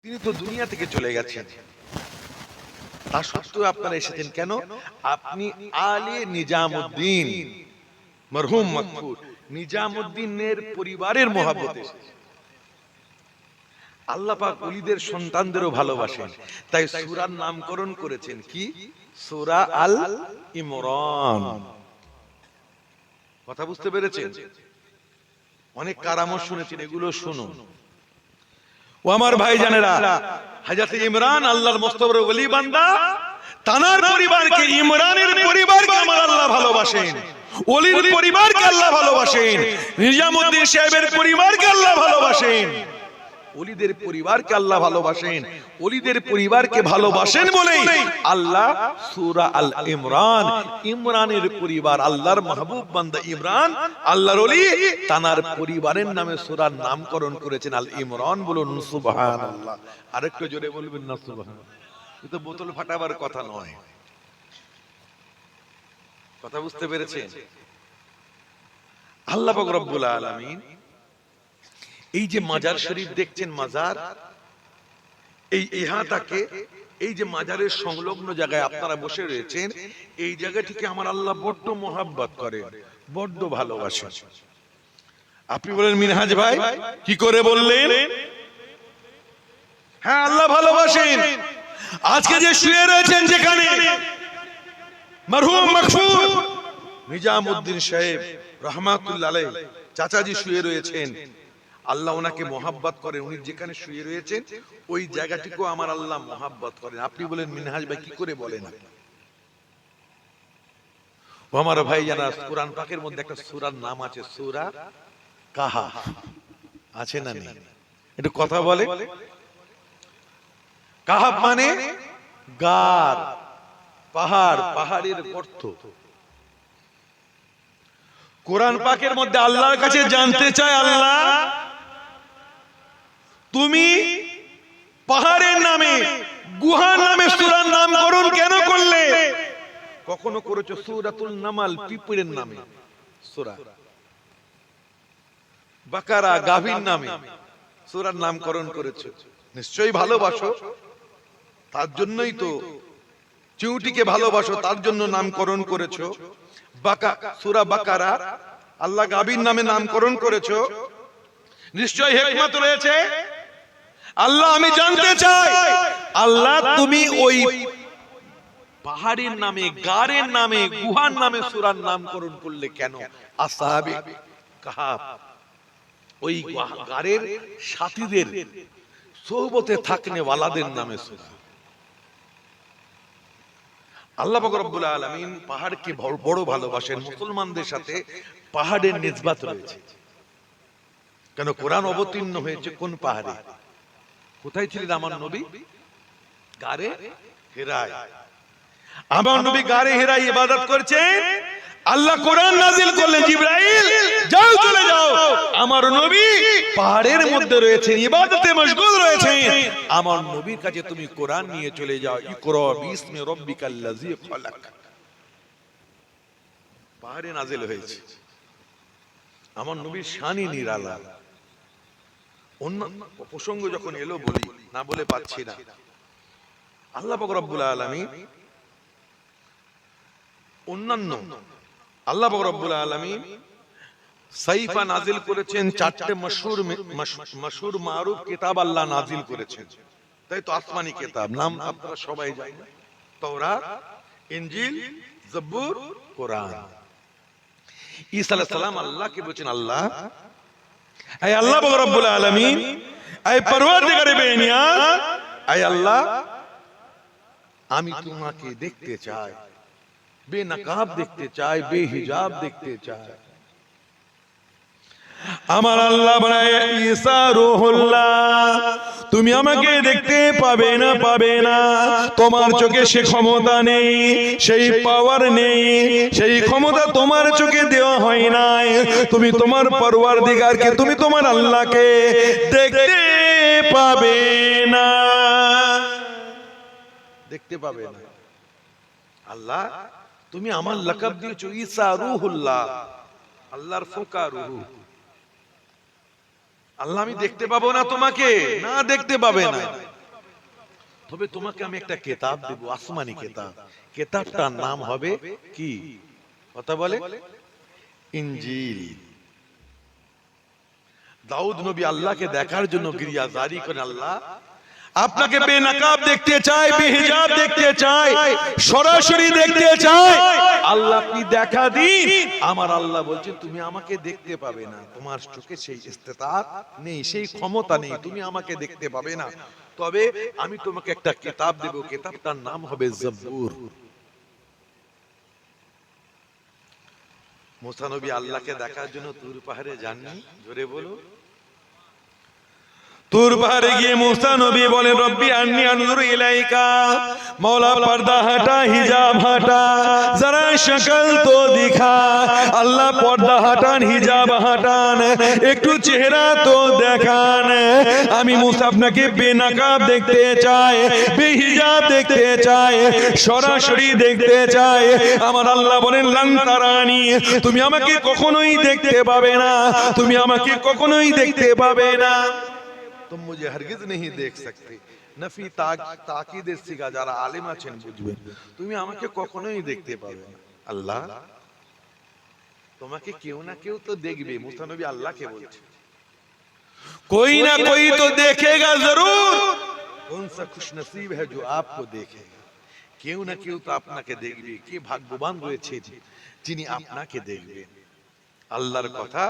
তিনি তো দুনিয়া থেকে চলে গেছেন, তা সত্ত্বেও আপনারা এসেছেন কেন? আপনি আলী নিজামুদ্দিন মরহুম মকফুর নিজামুদ্দিনের পরিবারের মহব্বতে আল্লাহ পাক ওলিদের সন্তানদেরও ভালোবাসেন, তাই সূরার নামকরণ করেছেন কি? সূরা আল ইমরান। কথা বুঝতে পেরেছেন? অনেক কারামত শুনেছেন, এগুলো শুনুন। ও আমার ভাইজানেরা, হযরত ইমরান আল্লাহর মস্ত বড় ওলি বান্দা, তানার পরিবারকে, ইমরানের পরিবারকে আমার আল্লাহ ভালোবাসেন, ওলির পরিবারকে আল্লাহ ভালোবাসেন, নিজামুদ্দিন সাহেবের পরিবারকে আল্লাহ ভালোবাসেন, ওলিদের পরিবারকে আল্লাহ ভালোবাসেন। ওলিদের পরিবারকে ভালোবাসেন বলেই আল্লাহ সূরা আল ইমরান, ইমরানের পরিবার, আল্লাহর মাহবুব বান্দা ইমরান, আল্লাহর ওলি, তানার পরিবারের নামে সূরার নামকরণ করেছেন আল ইমরান। বলুন সুবহানাল্লাহ। আরেকটু জোরে বলবেন না সুবহানাল্লাহ? এটা বোতল ফাটাবার কথা নয়। কথা বুঝতে পেরেছেন? আল্লাহ পাক রব্বুল আলামিন এই যে মাজার শরীফ দেখছেন, মাজার, এই ইহাটাকে, এই যে মাজারের সংলগ্ন জায়গায় আপনারা বসে রয়েছেন, এই জায়গাটিকে আমার আল্লাহ বড্ড মহব্বত করেন, বড্ড ভালোবাসেন। আপনি বলেন মিনহাজ ভাই কি করে বললেন? হ্যাঁ, আল্লাহ ভালোবাসেন। আজকে যে শুয়ে রয়েছেন যেখানে, মরহুম মকফুর নিজামুদ্দিন সাহেব রহমাতুল্লাহ আলাইহি চাচাজি শুয়ে রয়েছেন, আল্লাহ ওনাকে মহাব্বত করেন। উনি যেখানে শুয়ে রয়েছেন ওই জায়গাটিকেও আমার আল্লাহ মহাব্বত করেন। আপনি বলেন মিনহাজ ভাই কি করে বলেন? ও আমার ভাই জানা, কোরআন পাকের মধ্যে একটা সূরার নাম আছে, সূরা কাহাফ। আছে না নেই? একটু কথা বলে। কাহাফ মানে গার, পাহাড়, পাহাড়ের গর্ত। কোরআন পাকের মধ্যে আল্লাহর কাছে জানতে চায়, আল্লাহ তুমি পাহাড়ের নামে, গুহার নামে সূরার নামকরণ কেন করলে? কখনো করেছো সূরাতুল নামাল, পিঁপড়ের নামে সূরা, বাকারা গাভীর নামে সূরার নামকরণ করেছো। নিশ্চয়ই ভালোবাসো, তার জন্যই তো। চিউটিকে ভালোবাসো, তার জন্য নামকরণ করেছো। সূরা বাকারা আল্লাহ গাভীর নামে নামকরণ করেছো, নিশ্চয়ই হিকমত রয়েছে। আল্লাহ আমি জানতে চাই, আল্লাহ তুমি ওই পাহাড়ের নামে, গারের নামে, গুহার নামে সূরার নামকরণ করলে কেন? আসহাবে কাহাফ, ওই গারের সাথীদের সোহবতে থাকনে ওয়ালাদের নামে সূরা। আল্লাহ পাক রব্বুল আলামিন পাহাড়কে বড় ভালোবাসেন। মুসলমানদের সাথে পাহাড়ের নিসবত রয়েছে। কেন? কোরআন অবতীর্ণ হয়েছে কোন পাহাড়ে? কোথায় ছিলেন আমার নবী? গারে হিরায়। আমার নবী গারে হিরায় ইবাদত করছেন। আল্লাহ কোরআন নাযিল করলেন, জিবরাইল যাও, চলে যাও, আমার নবী পাহাড়ের মধ্যে রয়েছেন, ইবাদতে মশগুল রয়েছেন, আমার নবীর কাছে তুমি কোরআন নিয়ে চলে যাও। ইকরা বিসমি রাব্বিকাল্লাযী খলাক। পাহাড়ে নাযিল হয়েছে। আমার নবীর শানই নিরালা। অন্য প্রসঙ্গ যখন এলো বলি, না বলে পাচ্ছি না। আল্লাহ পাক রব্বুল আলামিন অন্যান্য, আল্লাহ পাক রব্বুল আলামিন সাইফা নাজিল করেছেন, চারটে মশহুর মারুফ কিতাব আল্লাহ নাজিল করেছেন, তাই তো আসমানি কিতাব, নাম আপনারা সবাই জানেন, তাওরাত, ইনজিল, জবুর, কোরআন। ঈসা আলাইহিস সালাম আল্লাহকে বলেছেন, আল্লাহ, আয় আল্লাহ পাক রব্বুল আলামিন, আয় পরওয়ারদিগারে বেনিয়াজ, আয় আল্লাহ আমি তোমাকে দেখতে চাই, বেনকাব দেখতে চাই, বেহিজাব দেখতে চাই। আমার আল্লাহ বলে, ঈসা রূহুল্লাহ, তুমি আমাকে দেখতে পাবে না, পাবে না, তোমার চোখে সে ক্ষমতা নেই, সেই পাওয়ার নেই, সেই ক্ষমতা তোমার চোখে দেওয়া হয় নাই। তুমি তোমার পরওয়ারদিগারকে, তুমি তোমার আল্লাহকে দেখতে পাবে না, দেখতে পাবে না। আল্লাহ তুমি আমার লাকাব দিয়েছো ঈসা রূহুল্লাহ, আল্লাহর ফোকা রূহ। আল্লাহ আমি দেখতে পাবো না তোমাকে? না, দেখতে পাবে না। তবে তোমাকে আমি একটা কিতাব দেব, আসমানি কিতাব। কিতাবটার নাম হবে কি? কথা বলে ইনজিল। দাউদ নবী আল্লাহকে দেখার জন্য গিরিয়া জারি করেন, আল্লাহ আপনাকে বেনকাব দেখতে চাই, বেহিজাব দেখতে চাই, সরাসরি দেখতে চাই, আল্লাহ আপনি দেখা দিন। আমার আল্লাহ বলছেন তুমি আমাকে দেখতে পাবে না, তোমার চোখে সেই ইস্তেতাআত নেই, সেই ক্ষমতা নেই, তুমি আমাকে দেখতে পাবে না। তবে আমি তোমাকে একটা কিতাব দেব, কিতাবটার নাম হবে জবুর। মুসা নবী আল্লাহকে দেখার জন্য তুর পাহাড়ে যাননি? জোরে বলো। তুর পাহাড়ে গিয়ে মুসা নবী বলেন রব্বি আন্নী আনজুরু ইলাইকা, মৌলা পর্দা হটা, হিজাব হটা, জরা শক্ল তো দিখা। আল্লাহ পর্দা হটান, হিজাব হটান, একটু চেহারা তো দেখান। আমি মুসা আপনাকে বেনকাব দেখতে চাই, বেহিজাব দেখতে চাই, সরাসরি দেখতে চাই। আমার আল্লাহ বলেন লান তারানি, তুমি আমাকে কখনোই দেখতে পাবে না, তুমি আমাকে কখনোই দেখতে পাবে না। तुम मुझे हरगिज नहीं देख सकते। নফি তাকিদের সিগা, যারা আলেম আছেন বুঝবেন, তুমি আমাকে কখনোই দেখতে পাবে না। আল্লাহ তোমাকে কেউ না কেউ তো দেখবে। মুসা নবী আল্লাহকে বলছে कोई ना कोई तो देखेगा जरूर। कौन सा खुशनसीब है जो आपको देखेगा। কেউ না কেউ তো আপনাকে দেখবে। কে ভাগ্যবান রয়েছে যিনি আপনাকে দেখবে। আল্লাহর কথা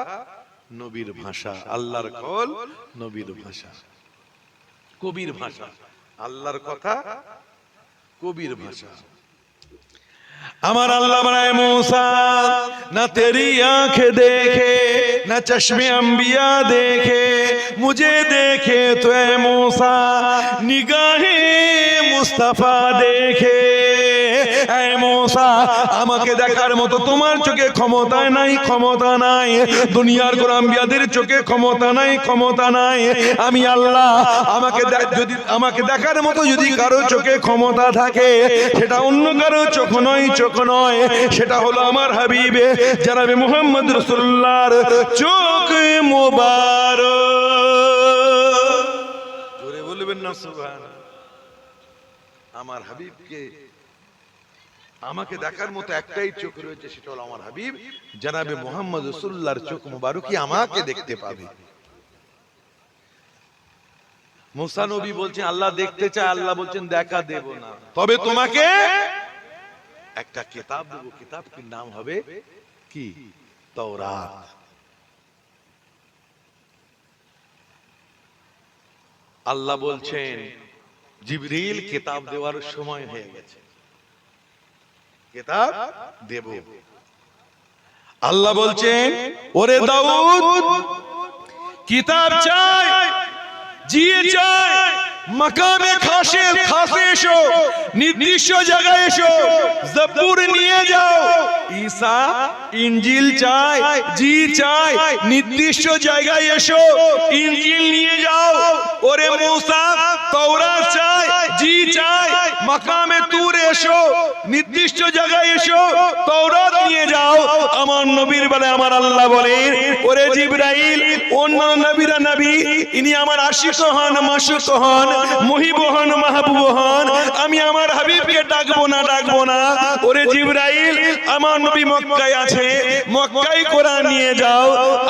নবীর ভাষা, আল্লাহর কল নবীর ভাষা, কবির ভাষা। আল্লাহর কথা কবির ভাষা। আমার আল্লাহ বলে मूसा ना तेरी आंख देखे ना चश्मे अंबिया देखे, मुझे देखे तो ऐ मूसा निगाहे मुस्तफा देखे। ऐ मूसा আমাকে দেখার মতো তোমার চোখে ক্ষমতা নাই, ক্ষমতা নাই। দুনিয়ার কোন আম্বিয়াদের চোখে ক্ষমতা নাই, ক্ষমতা নাই। আমি আল্লাহ যদি আমাকে দেখার মতো যদি কারো চোখে ক্ষমতা থাকে, সেটা অন্য কারো চোখ নয়, চোখ নয়, সেটা হলো আমার হাবিবে জনাবে মুহাম্মদ রাসূলুল্লাহর চোখ মোবারক। জোরে বলবেন না সুবহানাল্লাহ। আমার হাবিবকে আমাকে দেখার মতো একটাই চোখ রয়েছে, সেটা হলো আমার হাবিব জনাবে মুহাম্মদ রাসূলুল্লাহর চোখ মোবারকই আমাকে দেখতে পাবে। মুসা নবী বলছেন আল্লাহ দেখতে চায়, আল্লাহ বলছেন দেখা দেব না, তবে তোমাকে একটা কিতাব দেব, কিতাবটির নাম হবে কি? তাওরাত। আল্লাহ বলছেন জিবরিল কিতাব দেওয়ার সময় হয়ে গেছে, কিতাব দেব। আল্লাহ বলছেন ওরে দাউদ কিতাব চাই, জিয়ে চাই, মাকামে খাসে এসো, নির্দিষ্ট জায়গায় এসো, জবুর নিয়ে যাও। ঈসা ইনজিল চাই, জি চাই, নির্দিষ্ট জায়গায় এসো, ইনজিল নিয়ে যাও। ওরে मूसा তাওরাত চাই, জি চাই, মাকামে তুর এসো, নির্দিষ্ট জায়গায় এসো, তাওরাত নিয়ে যাও। আমার নবীর বলে আমার আল্লাহ বলেন ওরে জিবরাইল, অন্য নবীরা নবী, ইনি আমার আশিক হন, মাশুক হন, মুহিব হন, মাহবুব হন। আমি আমার হাবিবকে ডাকবো না, ডাকবো না। ওরে জিবরাইল, আমার নবী মক্কায় আছে, মক্কায় কোরআন নিয়ে যাও।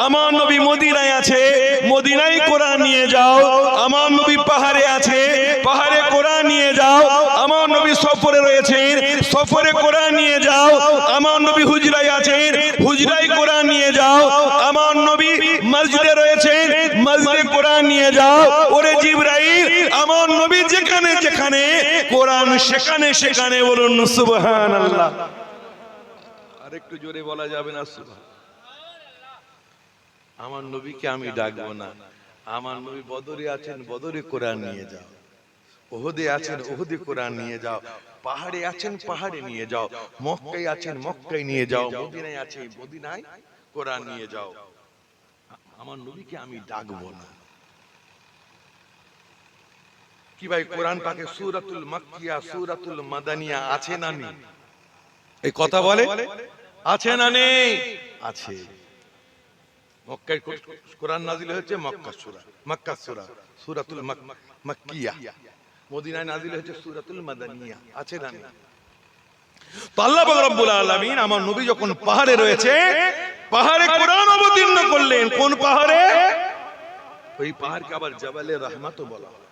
আমার নবী মদিনায় আছে, মদিনায় কোরআন নিয়ে যাও। আমার নবী পাহাড়ে আছে, পাহাড়ে কোরআন নিয়ে যাও। আমার নবী সফরে রয়েছেন, সফরে কোরআন নিয়ে যাও। আমার নবী হুজরায় আছেন, হুজরায় কোরআন নিয়ে যাও। আমার নবী মসজিদে রয়েছেন, মসজিদে কোরআন নিয়ে যাও। ওরে জিবরাইল, আমার নবী যেখানে যেখানে কোরআন, সেখানে সেখানে বলুন সুবহানাল্লাহ। আরেকটু জোরে বলা যাবে না সুবহানাল্লাহ? আমার নবীকে আমি ডাকবো না। আমার নবী বদরে আছেন, বদরে কোরআন নিয়ে যাও। ওহদে আছেন, ওহদে কোরআন নিয়ে যাও। পাহাড়ে আছেন, পাহাড়ে নিয়ে যাও। মক্কায় আছেন, মক্কায় নিয়ে যাও। মদিনায় আছে, মদিনায় কোরআন নিয়ে যাও। আমার নবীকে আমি ডাকবো না। কি ভাই, কোরআন পাকে সূরাতুল মাক্কিয়া, সূরাতুল মাদানিয়া আছে না নেই? এই কথা বলে আছে না নেই? আছে। মক্কায় কোরআন নাযিল হয়েছে, মক্কা সূরা, মক্কা সূরা, সূরাতুল মাক্কিয়া। মদিনায় নাজিল হয়েছে সূরাতুল মাদানিয়া, আছে না? তো আল্লাহ পাক রব্বুল আলামিন আমার নবী যখন পাহাড়ে রয়েছে, পাহাড়ে কোরআন অবতীর্ণ করলেন। কোন পাহাড়ে? ওই পাহাড়কে আবার জাবালে রহমাতও বলা হয়।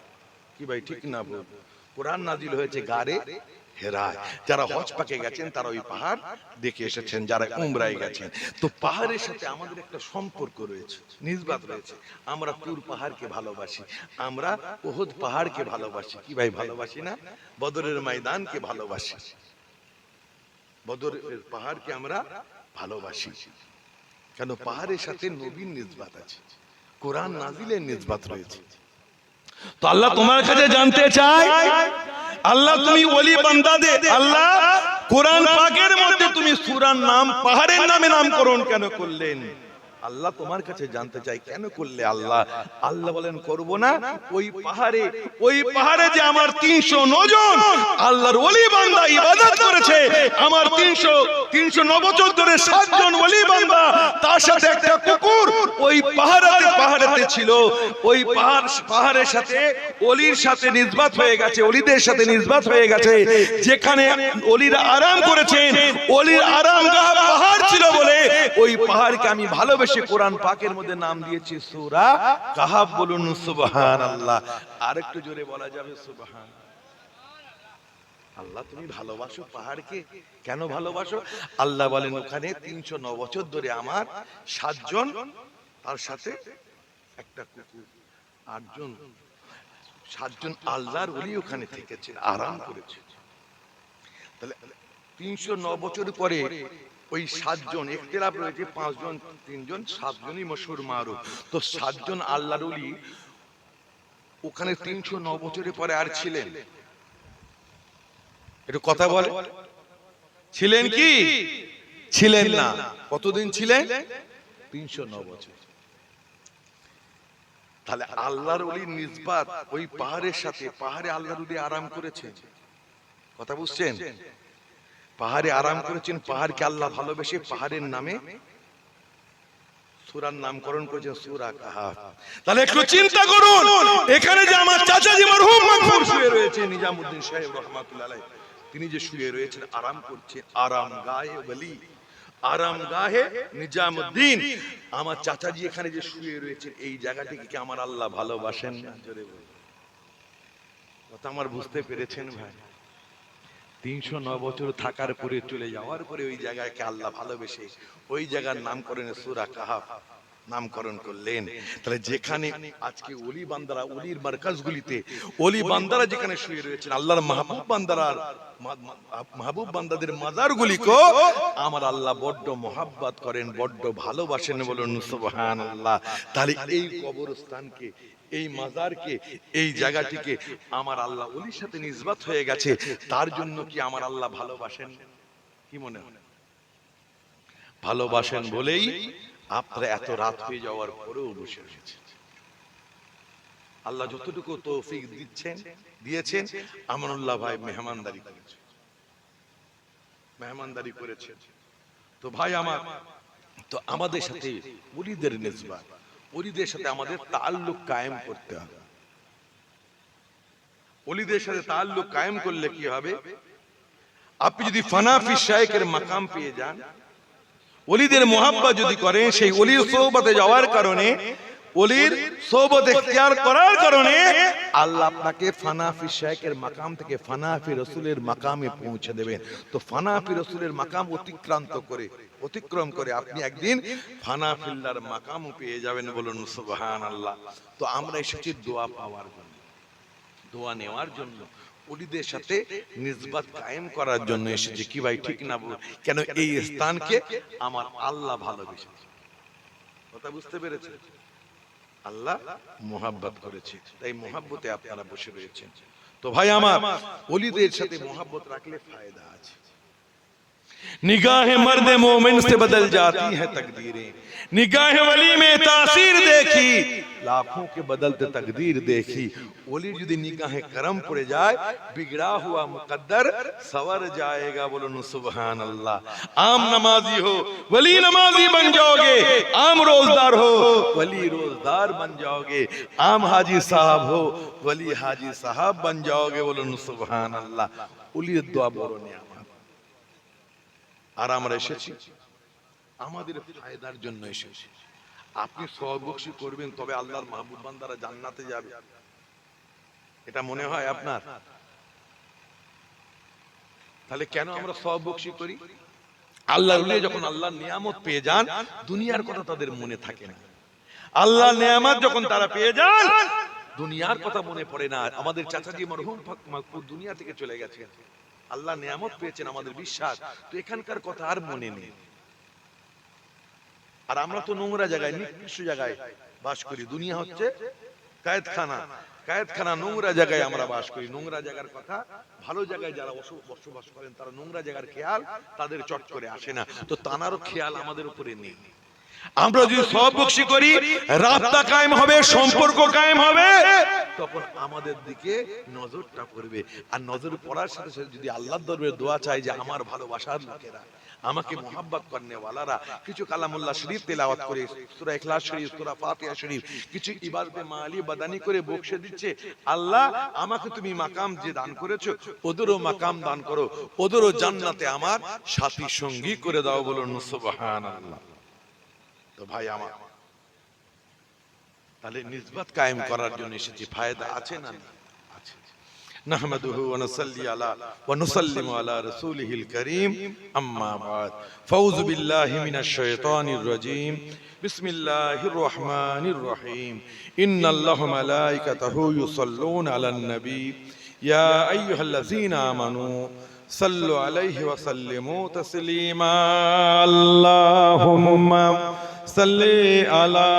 কি ভাই ঠিক না বল? কোরআন নাজিল হয়েছে গারে হেরায়। যারা হজ পাকে গেছেন তারা ওই পাহাড় দেখে এসেছেন, যারা উমরায় গেছেন। তো পাহাড়ের সাথে আমাদের একটা সম্পর্ক রয়েছে, নিসবাত রয়েছে। আমরা তুর পাহাড়কে ভালোবাসি, আমরা উহুদ পাহাড়কে ভালোবাসি। কি ভাই ভালোবাসি না? বদরের ময়দানকে ভালোবাসি, বদরের পাহাড়কে আমরা ভালোবাসি। কেন? পাহাড়ের সাথে নবীর নিসবাত আছে, কোরআন নাজিলের নিসবাত রয়েছে। তো আল্লাহ তোমার কাছে জানতে চায়, আল্লাহ তুমি ওলি বান্দাদের, আল্লাহ কোরআন পাকের মধ্যে তুমি সূরার নাম পাহাড়ের নামে নামকরণ কেন করলেন? আল্লাহ তোমার কাছে জানতে চাই কেন করলে? আল্লাহ আল্লাহ বলেন করব না। ওই পাহাড়ে যে আমার 309 জন আল্লাহর ওলি বান্দা ইবাদত করেছে, আমার 309 বছর ধরে 7 জন ওলি বান্দা, তার সাথে একটা কুকুর ওই পাহাড়েতে ছিল। ওই পাহাড়ের সাথে ওলির সাথে নিসবাত হয়ে গেছে, ওলিদের সাথে নিসবাত হয়ে গেছে। যেখানে ওলিরা আরাম করেছেন, ওলির আরামগাহ পাহাড় ছিল বলে ওই পাহাড়কে আমি ভালোবেসে কোরআন পাকের মধ্যে নাম দিয়েছি সূরা কাহাফ। বলুন সুবহানাল্লাহ। আরেকটু জোরে বলা যাবে সুবহান। আল্লাহ তুমি ভালোবাসো পাহাড়কে, কেন ভালোবাসো? আল্লাহ বলেন ওখানে 309 বছর ধরে আমার 7 জন, তার সাথে একটা কুকুর, 8 জন, 7 জন আল্লাহর ওলি ওখানে থেকেছে, আরাম করেছে। তাহলে 309 বছর পরে ওই 7 জন, ইখতিলাফ রয়েছে 5 জন 3 জন, 7 জনই মশহুর মারুফ। তো 7 জন আল্লাহর ওলি ওখানে 309 বছরের পরে আর ছিলেন? একটু কথা বলে, ছিলেন কি ছিলেন না? কতদিন ছিলেন? 309 বছর। তাহলে আল্লাহর ওলির নিসবাত ওই পাহাড়ের সাথে, পাহাড়ে আল্লাহর ওলি আরাম করেছেন। কথা বুঝছেন? পাহাড়ে আরাম করেছেন, পাহাড়কে আল্লাহ ভালোবেসে পাহাড়ের নামে সূরার নামকরণ করেছেন সূরা কাহাফ। তাহলে একটু চিন্তা করুন, এখানে যে আমার চাচাজি মরহুম মাগফুর শুয়ে রয়েছে, নিজামউদ্দিন সাহেব রাহমাতুল্লাহ আলাইহি, তিনি যে শুয়ে রয়েছেন আরাম করছেন, আরাম গায়ে ওলি, আরাম গাহে নিজামউদ্দিন। আমার চাচাজি এখানে যে শুয়ে রয়েছেন, এই জায়গাটিকে কি আমার আল্লাহ ভালোবাসেন না? জোরে বলুন। কথা আমার বুঝতে পেরেছেন ভাই? 309 বছর থাকার পরে, চলে যাওয়ার পরে ওই জায়গাকে আল্লাহ ভালোবেসে ওই জায়গার নামকরণে সূরা কাহাফ নামকরণ করলেন। তাহলে যেখানে আজকে ওলি বান্দারা, ওলির মারকাজগুলিতে ওলি বান্দারা যেখানে শুয়ে রয়েছেন, আল্লাহর মাহবুব বান্দাদের মাজারগুলিকে আমার আল্লাহ বড্ড মহাব্বত করেন, বড্ড ভালোবাসেন। বলুন সুবহানাল্লাহ। তাহলে এই কবরস্থানকে, এই মাজারকে, এই জায়গাটিকে আমার আল্লাহ ওলির সাথে নিসবাত হয়ে গেছে, তার জন্য কি আমার আল্লাহ ভালোবাসেন? কি মনে হয়? ভালোবাসেন বলেই আপনারা এত রাত হয়ে যাওয়ার পরেও বসে রয়েছেন। আল্লাহ যতটুকু তৌফিক দিয়েছেন, আমানুল্লাহ ভাই মেহমানদারি করেছেন। তো ভাই আমার, তো আমাদের সাথে ওলিদের নিসবাত, ওলিদের সাথে আমাদের তাআল্লুক কায়েম করতে হবে। ওলিদের সাথে তাআল্লুক কায়েম করলে কি হবে? আপনি যদি ফানাফি শায়েখের মাকাম পেয়ে যান, ওলিদের মুহাব্বত যদি করেন, সেই ওলির সোহবতে যাওয়ার কারণে, ওলির সোহবত ইখতিয়ার করার কারণে আল্লাহ আপনাকে ফানাফি শায়েখের মাকাম থেকে ফানাফি রাসূলের মাকামে পৌঁছে দেবেন। তো ফানাফি রাসূলের মাকাম অতিক্রম করে আপনি একদিন ফানাফিল্লাহর মাকামও পেয়ে যাবেন। বলুন সুবহানাল্লাহ। তো আমরা এসেছি দোয়া পাওয়ার জন্য, দোয়া নেওয়ার জন্য, ওলিদের সাথে নিসবাত কায়েম করার জন্য এসেছি। কি ভাই ঠিক না? কেন? এই স্থানকে আমার আল্লাহ ভালোবেসেছে। কথা বুঝতে পেরেছেন? আল্লাহ মুহাব্বত করেছে, তাই মুহাব্বতে আপনারা বসে রয়েছেন। তো ভাই আমার, ওলিদের সাথে মুহাব্বত রাখলে ফায়দা আছে। निगाह मर्द मोमिन से बदल जाती है तकदीरें, निगाह वली में तासीर देखी, लाखों के बदलते तकदीर देखी। वली यदि निगाह करम पड़े जाए, बिगड़ा हुआ मुकद्दर सवर जाएगा। बोलो सुभान अल्लाह। आम नमाजी हो, वली नमाजी बन जाओगे। आम रोजदार हो, वली रोजदार बन जाओगे। आम हाजी साहब हो, वली हाजी साहब बन जाओगे। बोलो सुभान अल्लाह। वलिর দোয়া বড় নিয়ামত। আর আমরা এসেছি আমাদের ফায়দার জন্য এসেছি। আপনি সওয়াব বখশি করবেন তবে আল্লাহর মাহবুব বান্দারা জান্নাতে যাবে, এটা মনে হয় আপনার? তাহলে কেন আমরা সওয়াব বখশি করি? আল্লাহর ওলি যখন আল্লাহর নিয়ামত পেয়ে যান, দুনিয়ার কথা তাদের মনে থাকে না। আল্লাহর নিয়ামত যখন তারা পেয়ে যান, দুনিয়ার কথা মনে পড়ে না। আমাদের চাচাজি মরহুম মাকবুল দুনিয়া থেকে চলে গেছে, আল্লাহ নিয়ামত পেয়েছেন, আমাদের বিশ্বাস, তো এখানকার কথা আর মনে নেই। আর আমরা তো নোংরা জায়গায়, নিকৃষ্ট জায়গায় বাস করি। দুনিয়া হচ্ছে কায়েতখানা, কায়েতখানা নোংরা জায়গায় আমরা বাস করি। নোংরা জায়গার কথা, ভালো জায়গায় যারা বসবাস করেন তারা নোংরা জায়গার খেয়াল তাদের চট করে আসে না, তো তানারও খেয়াল আমাদের উপরে নেই। আমরা যদি সওয়াব বখশি করি, রাস্তা কায়েম হবে, সম্পর্ক কায়েম হবে, তখন আমাদের দিকে নজরটা পড়বে। আর নজর পড়ার সাথে সাথে যদি আল্লাহর দরবারে দোয়া চাই যে আমার ভালোবাসার লোকেরা, আমাকে মোহাব্বত করনে ওয়ালারা কিছু কালামুল্লাহ শরীফ তেলাওয়াত করে, সূরা ইখলাস শরীফ, সূরা ফাতিহা শরীফ, কিছু ইবাদতে মালি বাদানি করে বকশে দিচ্ছে, আল্লাহ আমাকে তুমি মাকাম যে দান করেছো ওদেরও মাকাম দান করো, ওদেরও জান্নাতে আমার সাথী সঙ্গী করে দাও। বলুন সুবহানাল্লাহ। তো ভাই আমার, তাহলে নিসবত কায়েম করার জন্য এসেছি, ফায়দা আছে না? আছে। নাহমাদুহু ওয়া নুসাল্লি আলা ওয়া নুসাল্লিমু আলা রাসূলিহিল কারীম, আম্মা বাদ। ফাউযু বিল্লাহি মিনাশ শাইতানির রাজীম। বিসমিল্লাহির রহমানির রহিম। ইন্নাল্লাহা ওয়া মালাইকাতাহু ইউসাল্লুনা আলান নবী ইয়া আইয়ুহাল্লাযীনা আমানু সাল্লু আলাইহি ওয়া সাল্লিমু তাসলিমা। আল্লাহুম্মা সাল্লি আলা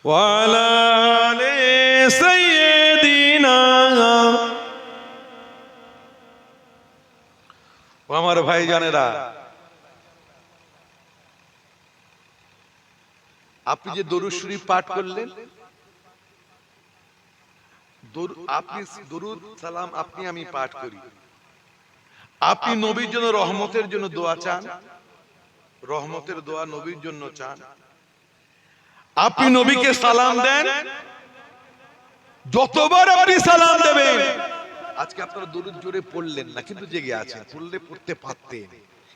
ওয়া আলা আলি সাইয়্যিদিনা। ও আমার ভাইজানেরা, আপনি যে দরুদ শরীফ পাঠ করলেন, আপনি দরুদ সালাম আপনি আমি পাঠ করি, আপনি নবীর জন্য রহমতের জন্য দোয়া চান, রহমতের দোয়া নবীর জন্য চান, আপনি নবীকে সালাম দেন, যতবার আপনি সালাম দেবেন। আজকে আপনারা দরুদ জোরে পড়লেন না, কিন্তু জেগে আছেন, পড়লে পড়তে পারতেন,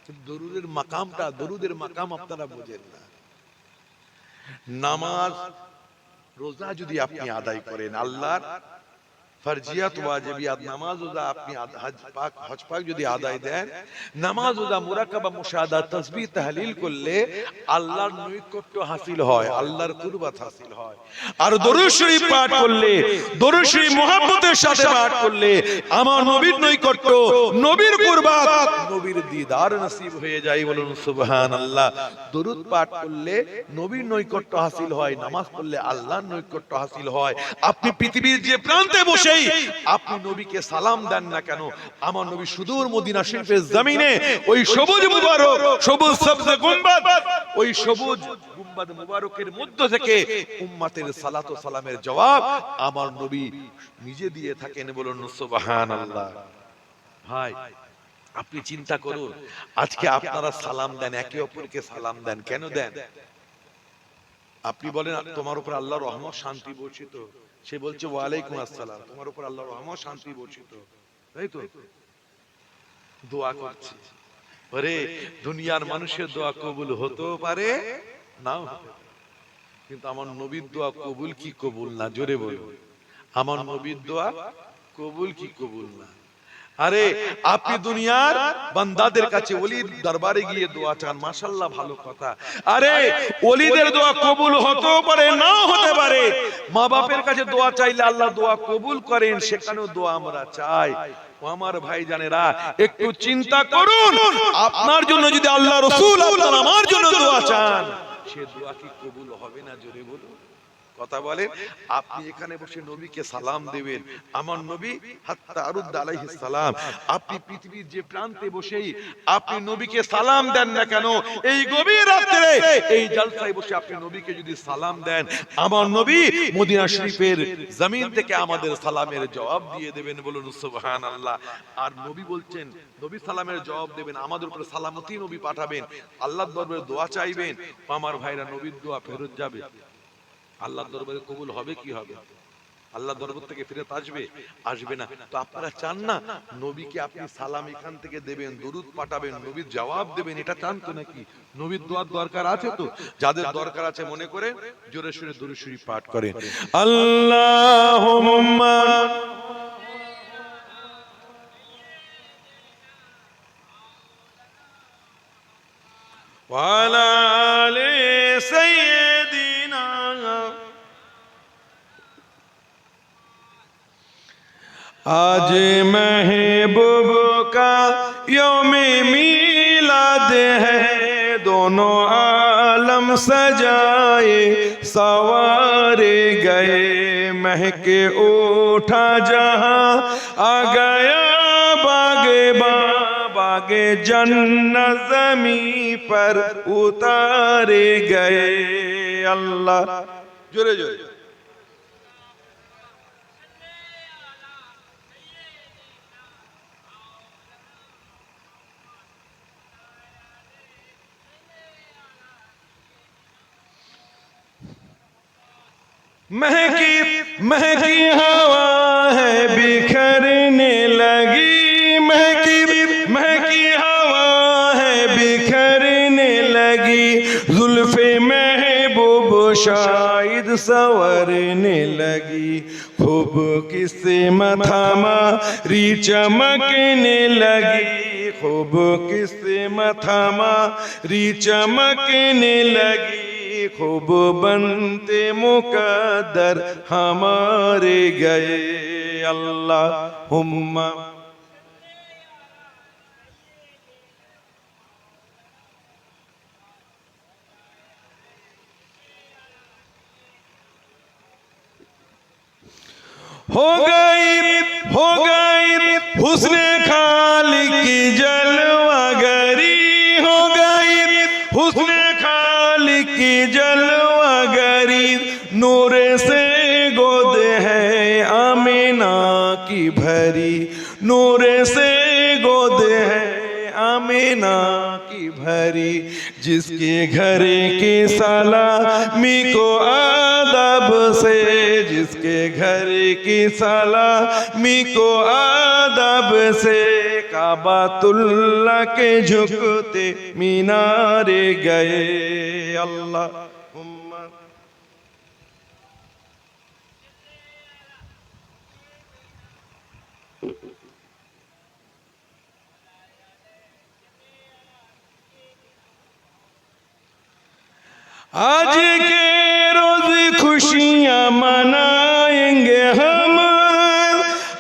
কিন্তু দরুদের মাকামটা, দরুদের মাকাম আপনারা বোঝেন না। নামাজ রোজা যদি আপনি আদায় করেন, আল্লাহর ফরজিয়াত ওয়াজিবিয়াত নামাজ রোজা আপনি হজ পাক যদি আদায় দেন, নামাজ রোজা মুরাকাবা মুশাহাদাত তাসবিহ তাহলিল করলে আল্লাহর নৈকট্য হাসিল হয়, আল্লাহর কুরবাত হাসিল হয়। আর দরুদ শরীফ পাঠ করলে, দরুদ শরীফ মুহাব্বতের সাথে পাঠ করলে আমার নবীর নৈকট্য, নবীর কুরবাত, নবীর দিদার নসিব হয়ে যায়। বলুন সুবহানাল্লাহ। দরুদ পাঠ করলে নবীর নৈকট্য হাসিল হয়, নামাজ পড়লে আল্লাহর নৈকট্য হাসিল হয়। আপনি পৃথিবীর যে প্রান্তে বসে আপনি নবীকে সালাম দেন না কেন, আমার নবী সুদূর মদিনা শরীফের জমিনে ওই সবুজ মুবারক, সবুজ সবজে গুম্বাদ, ওই সবুজ গুম্বাদ মুবারকের মধ্য থেকে উম্মতের সালাত ও সালামের জবাব আমার নবী নিজে দিয়ে থাকেন। বলুন সুবহানাল্লাহ। ভাই আপনি চিন্তা করুন, আজকে আপনারা সালাম দেন, একে অপরকে সালাম দেন, কেন দেন? আপনি বলেন তোমার উপর আল্লাহর রহমত শান্তি বর্ষিত, সে বলছে ওয়ালাইকুম আসসালাম, তোমার উপর আল্লাহর রহমত শান্তি বর্ষিত, তাই তো? দোয়া করছি, আরে দুনিয়ার মানুষের দোয়া কবুল হতেও পারে নাও, কিন্তু আমার নবীর দোয়া কবুল কি কবুল না? জোরে বলুন, আমার নবীর দোয়া কবুল কি কবুল না? আরে আপনি দুনিয়ার বান্দাদের কাছে ওলির দরবারে গিয়ে দোয়া চান, মাশাআল্লাহ ভালো কথা। আরে ওলিদের দোয়া কবুল হতেও পারে নাও হতে পারে। মা বাপের কাছে দোয়া চাইলে আল্লাহ দোয়া কবুল করেন, সেখানেও দোয়া আমরা চাই। ও আমার ভাইজানেরা, একটু চিন্তা করুন, আপনার জন্য যদি আল্লাহ রাসূল আপনার আমার জন্য দোয়া চান, সে দোয়া কি কবুল হবে না? জোরে বলুন। কথা বলেন, আপনি এখানে বসে নবীকে সালাম দেবেন, আমার নবী হাত্তা আরুদ আলাইহিস সালাম, আপনি পৃথিবীর যে প্রান্তে বসেই আপনি নবীকে সালাম দেন না কেন, এই গভীর রাতে এই জলসায় বসে আপনি নবীকে যদি সালাম দেন, আমার নবী মদিনা শরীফের জমিন থেকে আমাদের সালামের জবাব দিয়ে দেবেন। বলুন সুবহানাল্লাহ। আর নবী বলছেন, নবী সালামের জবাব দেবেন, আমাদের উপরে সালামতি নবী পাঠাবেন, আল্লাহর দরবারে দোয়া চাইবেন। আমার ভাইরা, নবীর দোয়া ফেরত যাবে? আল্লাহর দরবারে কবুল হবে কি হবে? আল্লাহর দরবার থেকে ফিরত আসবে? আসবে না। তো আপনারা চান না নবীকে আপনি সালাম এখান থেকে দেবেন, দরুদ পাঠাবেন, নবীর জবাব দেবেন, এটা চান তো নাকি? নবীর দোয়ার দরকার আছে তো? যাদের দরকার আছে মনে করে জোরে সুরে দুরূদ শরীফ পাঠ করেন। আল্লাহুম্মা ওয়া আলা আলি সাইয়্যিদিনা। आज महबूब का यौमे मीलाद है, दोनों आलम सजाए सवारे गए, महके उठा जहां आ गया बागे बागे जन्नत ज़मीं पर उतारे गए। अल्लाह जोरे जोरे महकी महकी हवा है बिखरने लगी, महकी महकी हवा है बिखरने लगी, जुल्फे महबूब शायद संवरने लगी, खूब किस्मत हमारी चमकने लगी, खूब किस्मत हमारी चमकने लगी, खूब बनते मुकद्दर हमारे गए। अल्लाहुम्मा हो गई हुस्ने खालिक की जलवागरी, हो गई हुस्ने खालिक की जलवागरी, नूर से गोद है आमीना की भरी, नूर से गोद है आमीना की भरी, जिसके घर की सलामी को आदब से, जिसके घर की सलामी को आदब से, काबातुल्लाह के झुकते मीनारे गए। अल्लाह आज के रोज खुशियां मनाएंगे हम,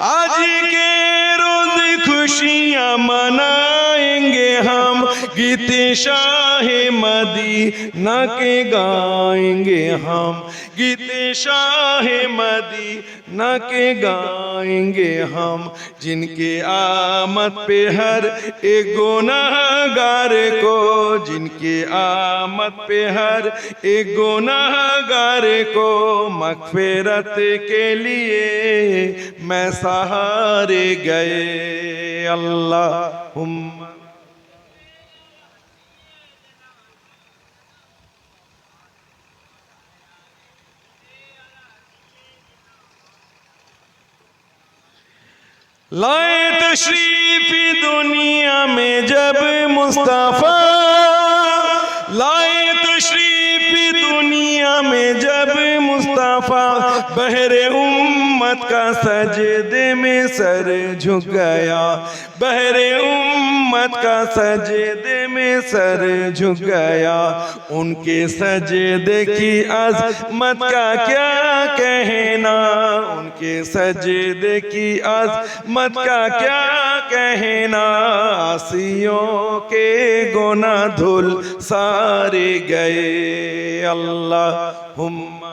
आज के रोज खुशियां मनाएंगे हम, गीत शाह मदीना के गाएंगे हम, गीत शाह मदीना के गाएंगे हम, जिनके आमद पे हर एक गुनाहगार को, जिनके आमद पे हर एक गुनाहगार को मग़फ़िरत के लिए मैं सहारे गए। अल्लाहुम्मा लाए तशरीफ दुनिया में जब मुस्तफा, लाए तशरीफ दुनिया में जब मुस्तफा, बहरे उम्मत का सजदे में सर झुक गया, बहरे उम्मत का सजदे में सर झुक गया, उनके सजदे की अज़मत का क्या कहना, उनके सजदे की अज़मत का क्या कहना, आसियों के गुनाह धुल सारे गए। अल्लाहुम्मा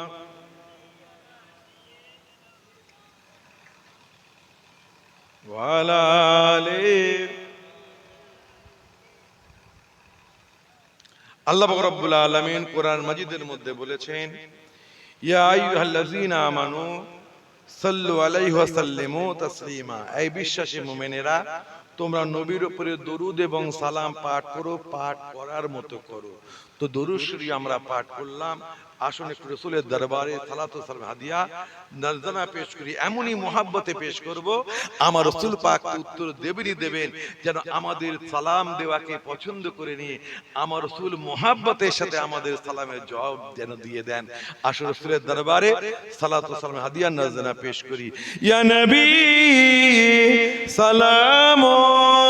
ওয়া আলা আলিহি। আল্লাহ পাক রব্বুল আলামিন কোরআন মাজিদের মধ্যে বলেছেন, ইয়া আইয়ুহাল্লাযীনা আমানু সাল্লু আলাইহি ওয়া সাল্লিমু তাসলিমা। এই বিশ্বাসী মুমিনেরা, তোমরা নবীর উপরে দরুদ এবং সালাম পাঠ করো, পাঠ করার মতো করো। তো দরুদ শরীফ আমরা পাঠ করলাম, আসুন একটু রাসূলের দরবারে সালাত ও সালাম হাদিয়া নাজরানা পেশ করি। এমনই মোহাব্বতে পেশ করব, আমার রাসূল পাক উত্তর দেবেনই দেবেন, যেন আমাদের সালাম দেওয়াকে পছন্দ করে নিয়ে আমার রাসূল মোহাব্বতের সাথে আমাদের সালামের জবাব যেন দিয়ে দেন। আসুন রাসূলের দরবারে সালাত ও সালাম হাদিয়া নাজরানা পেশ করি। ইয়া নবী সালামুন